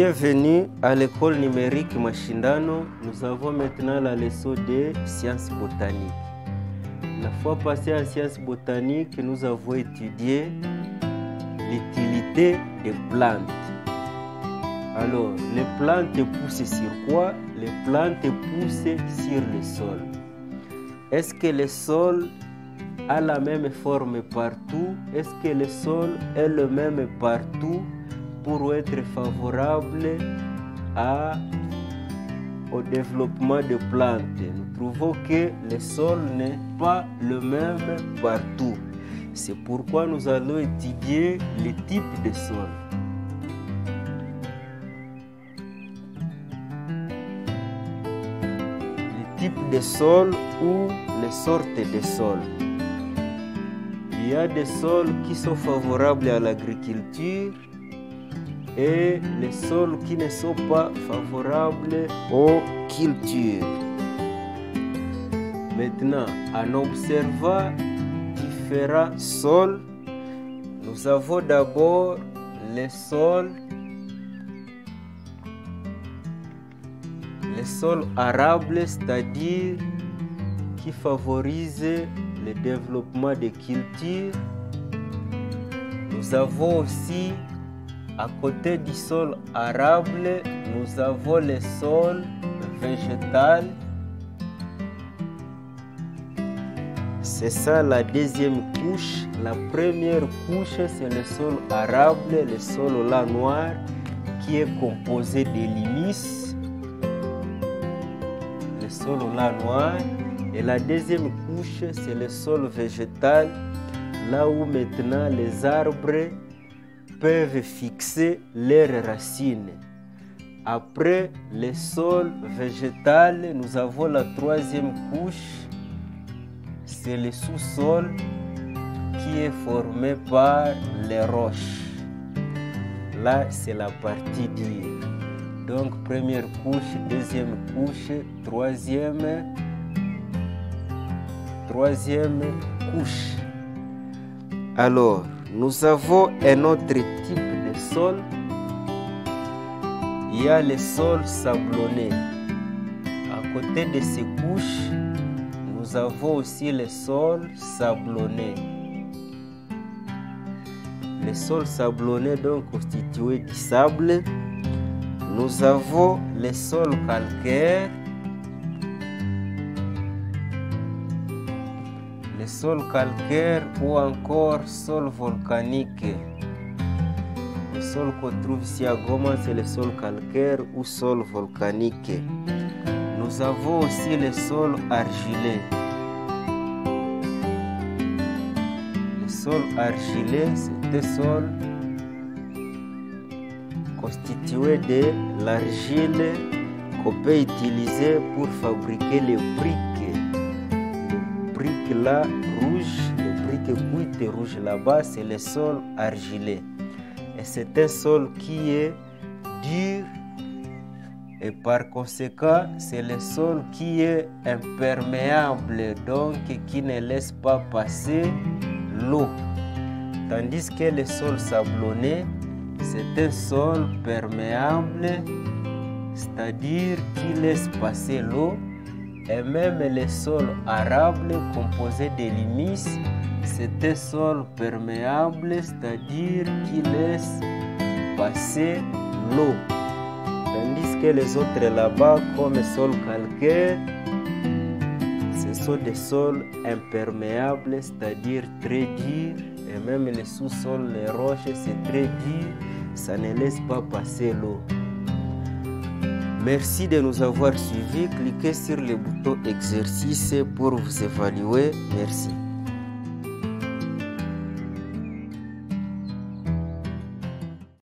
Bienvenue à l'école numérique Mashindano. Nous avons maintenant la leçon de sciences botaniques. La fois passée en sciences botaniques, nous avons étudié l'utilité des plantes. Alors, les plantes poussent sur quoi? Les plantes poussent sur le sol. Est-ce que le sol a la même forme partout? Est-ce que le sol est le même partout pour être favorable au développement de plantes? Nous trouvons que le sol n'est pas le même partout. C'est pourquoi nous allons étudier les types de sol. Les types de sol ou les sortes de sol. Il y a des sols qui sont favorables à l'agriculture et les sols qui ne sont pas favorables aux cultures. Maintenant, en observant différents sols, nous avons d'abord les sols arables, c'est-à-dire qui favorisent le développement des cultures. Nous avons aussi, à côté du sol arable, nous avons le sol végétal. C'est ça la deuxième couche. La première couche, c'est le sol arable, le sol au lin noir, qui est composé de limis. Le sol au lin noir. Et la deuxième couche, c'est le sol végétal, là où maintenant les arbres peuvent fixer leurs racines. Après le sol végétal, nous avons la troisième couche, c'est le sous-sol qui est formé par les roches. Là, c'est la partie dure. Donc, première couche, deuxième couche, troisième couche. Alors, nous avons un autre type de sol. Il y a le sol sablonné. À côté de ces couches, nous avons aussi le sol sablonné. Le sol sablonné, donc constitué du sable. Nous avons le sol calcaire. Le sol calcaire ou encore sol volcanique. Le sol qu'on trouve ici à Goma, c'est le sol calcaire ou sol volcanique. Nous avons aussi le sol argileux. Le sol argileux, c'est un sol constitué de l'argile qu'on peut utiliser pour fabriquer les briques. Là rouge, le brique cuite rouge là-bas, c'est le sol argileux. Et c'est un sol qui est dur et par conséquent, c'est le sol qui est imperméable, donc qui ne laisse pas passer l'eau. Tandis que le sol sablonné, c'est un sol perméable, c'est-à-dire qui laisse passer l'eau. Et même le sol arable composé de limis, c'est un sol perméable, c'est-à-dire qui laisse passer l'eau. Tandis que les autres là-bas, comme le sol calcaire, ce sont des sols imperméables, c'est-à-dire très durs. Et même les sous-sols, les roches, c'est très dur, ça ne laisse pas passer l'eau. Merci de nous avoir suivis. Cliquez sur le bouton exercice pour vous évaluer. Merci.